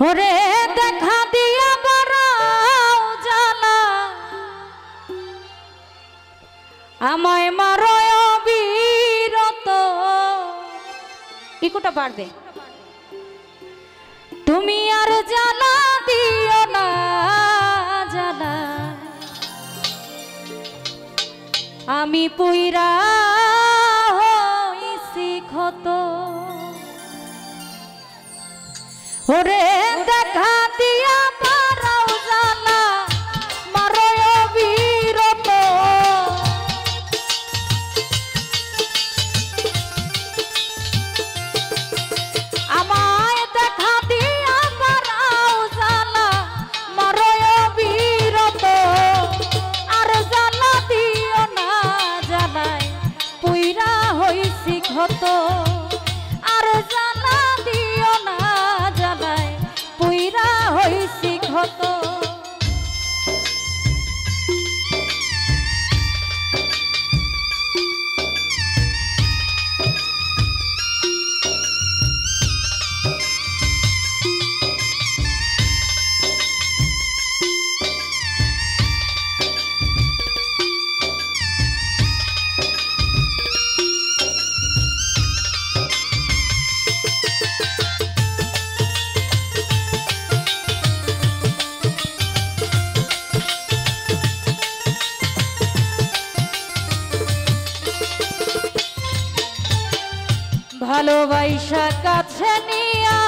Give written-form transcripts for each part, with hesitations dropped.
ওরে দেখা দিয়া বারাও জালা আমায় মারয় অবিরত ইকুটা পার দে তুমি আর জ্বালা দিও না জ্বালা আমি পুইরা হইছি ক্ষত ওরে দেখা দিয়া বারাও জালা মারয় অবিরত আমায় দেখা দিয়া বারাও জালা মারয় অবিরত আর জালা দিও না জালায় পুইরা হইছি ক্ষত আর জালা দিও না জালায় পুইরা হইছি ক্ষত ভালোবাসা কাছে নিয়া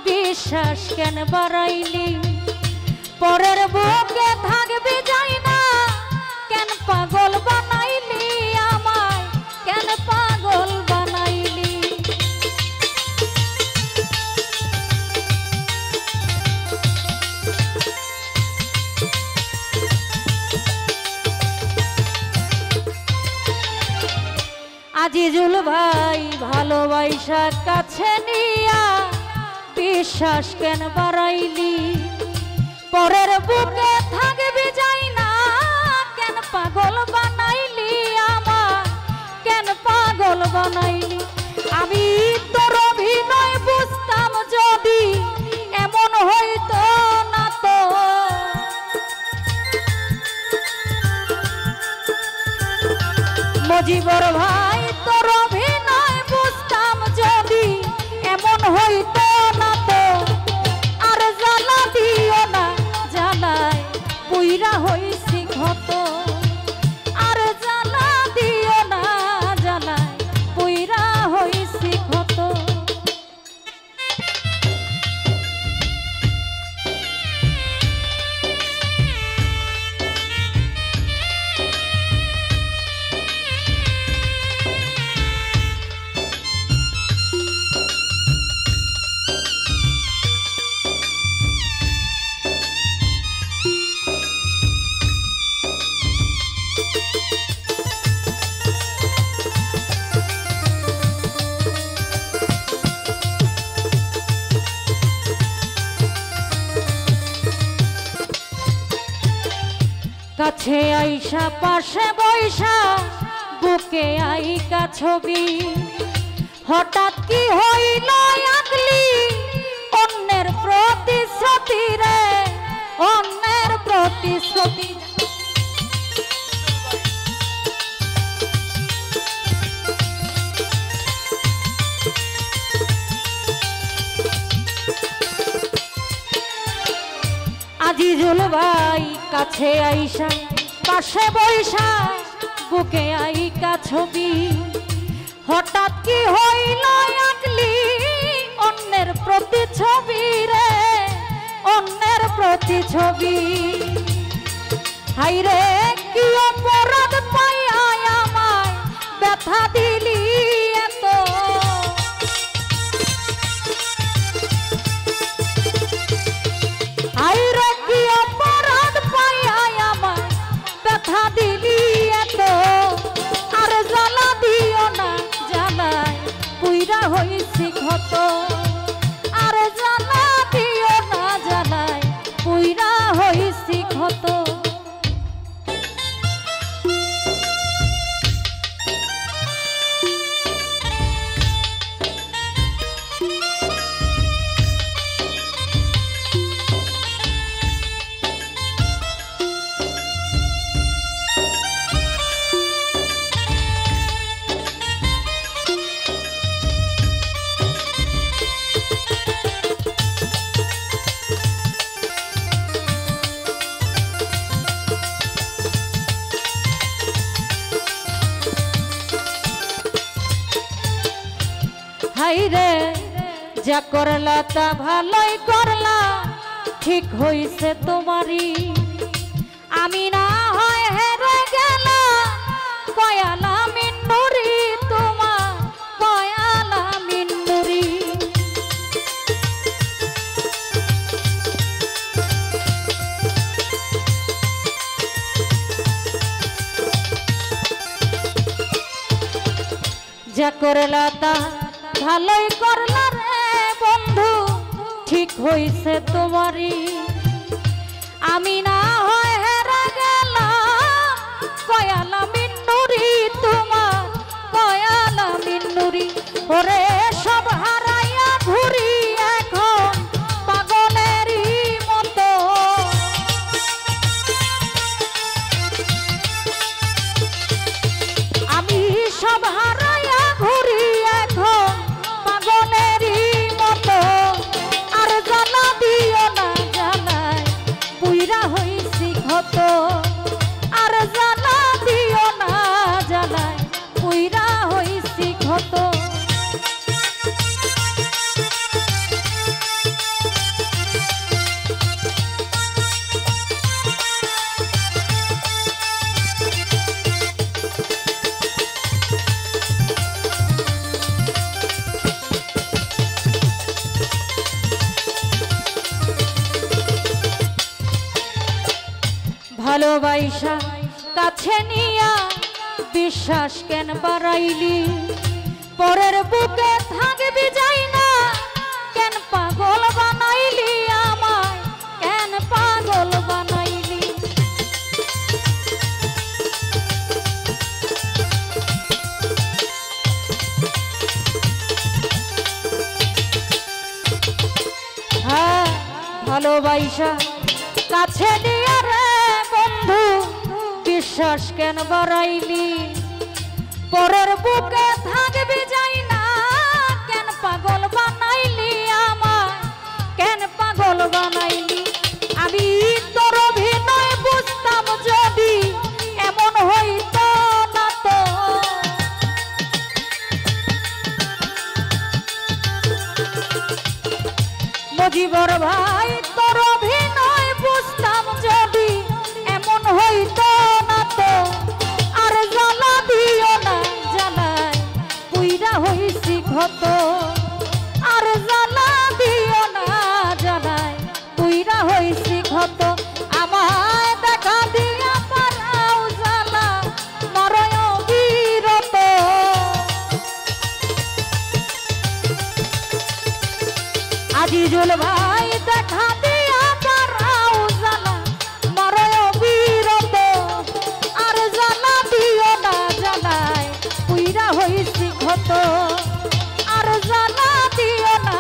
বিশ্বাস কেন বাড়াইলি পরের বুকে থাকবি যাই না কেন পাগল বানাইলি আমায় কেন পাগল বানাইলি আজিজুল ভাই ভালোবাসা কাছে নিয়া বিশ্বাস কেন বাড়াইলি পরের বুকে থাকবি যাই না কেন পাগল বানাইলি আমার কেন পাগল বানাইলি আমি তোর অভিনয় বুঝতাম যদি এমন হইতো না তো মজিবর ভাই তোর অভিনয় বুঝতাম যদি এমন হইতো না তো আর জ্বালা দিও না জ্বালায় পুইরা হইছি ক্ষত আর জ্বালা দিও না জ্বালায় পুইরা হইছি ক্ষত কাছে আইসা পাশে বৈশা বুকে আইকা ছবি হঠাৎ কি হইল আগলি অন্যের প্রতিশ্রুতি রে অন্যের প্রতিশ্রুতি আজিজুল ভাই কাছে আইসা পাশে বৈশা বুকে আইকা ছবি হঠাৎ কি হইল আগলি অন্যের প্রতিছবি রে অন্যের প্রতিছবি হাই রে কি অপরাধ পাইয়া আমায় ব্যথা দিলি এত হাই রে কি অপরাধ পাইয়া আমায় ব্যথা দিলি এত আর জ্বালা দিও না জ্বালায় পুইরা হইছি ক্ষত আর জ্বালা দিও না জ্বালায় পুইরা হইছি ক্ষত যা করলা তা ভালোই করলা ঠিক হইছে তোমারই আমি না হয় হেরে গেলাম কয়ালা মিন্নুরি তোমার কয়ালা মিন্নুরি যা করলা তা ভালোই করলা রে বন্ধু ঠিক হইছে তোমারই আমি না হয় হেরে গেলাম কয়ালা মিন্নুরি তোমার কয়ালা মিন্নুরি ওরে সব হারাইয়া ঘুরি এখন পাগলেরই মতো আমি সব হারাইয়া ঘুরি এখন পাগলেরই মতো আর জ্বালা দিও না জ্বালায় পুইরা হইছি ক্ষত আর জ্বালা দিও না জ্বালায় পুইরা হইছি ক্ষত ভালোবাসা কাছে নিয়া বিশ্বাস কেন বাড়াইলি পরের বুকে থাকবি যাই না কেন পাগল বানাইলি আমায় কেন পাগল বানাইলি হ্যাঁ ভালোবাসা কাছে নিয়া রে বন্ধু বিশ্বাস কেন বাড়াইলি পরের বুকে থাকবি যাই না কেন পাগল বানাইলি আমায় কেন পাগল বানাইলি আমি তোর অভিনয় বুঝতাম যদি এমন হইতো না তো মজিবর ভাই তোর অভিনয় বুঝতাম যদি এমন হইতো না তো আর জ্বালা দিও না জ্বালায় পুইরা হইছি ক্ষত আর জ্বালা দিও না জ্বালায় পুইরা হইছি ক্ষত আমায় দেখা দিয়া পারাও জ্বালা মরয় বিরত আজিজুল ভাই দেখা দিয়া পারাও জ্বালা মরয় বিরত আর জ্বালা দিও না জ্বালায় পুইরা হইছি ক্ষত আর জ্বালা দিও না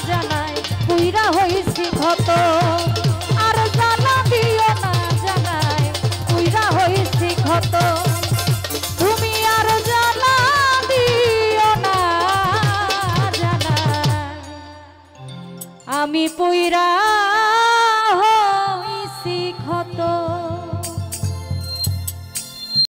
জ্বালায় পুইরা হইছি ক্ষত আর জ্বালা দিও না জ্বালায় পুইরা হইছি ক্ষত তুমি আর জ্বালা দিও না জ্বালায় আমি পুইরা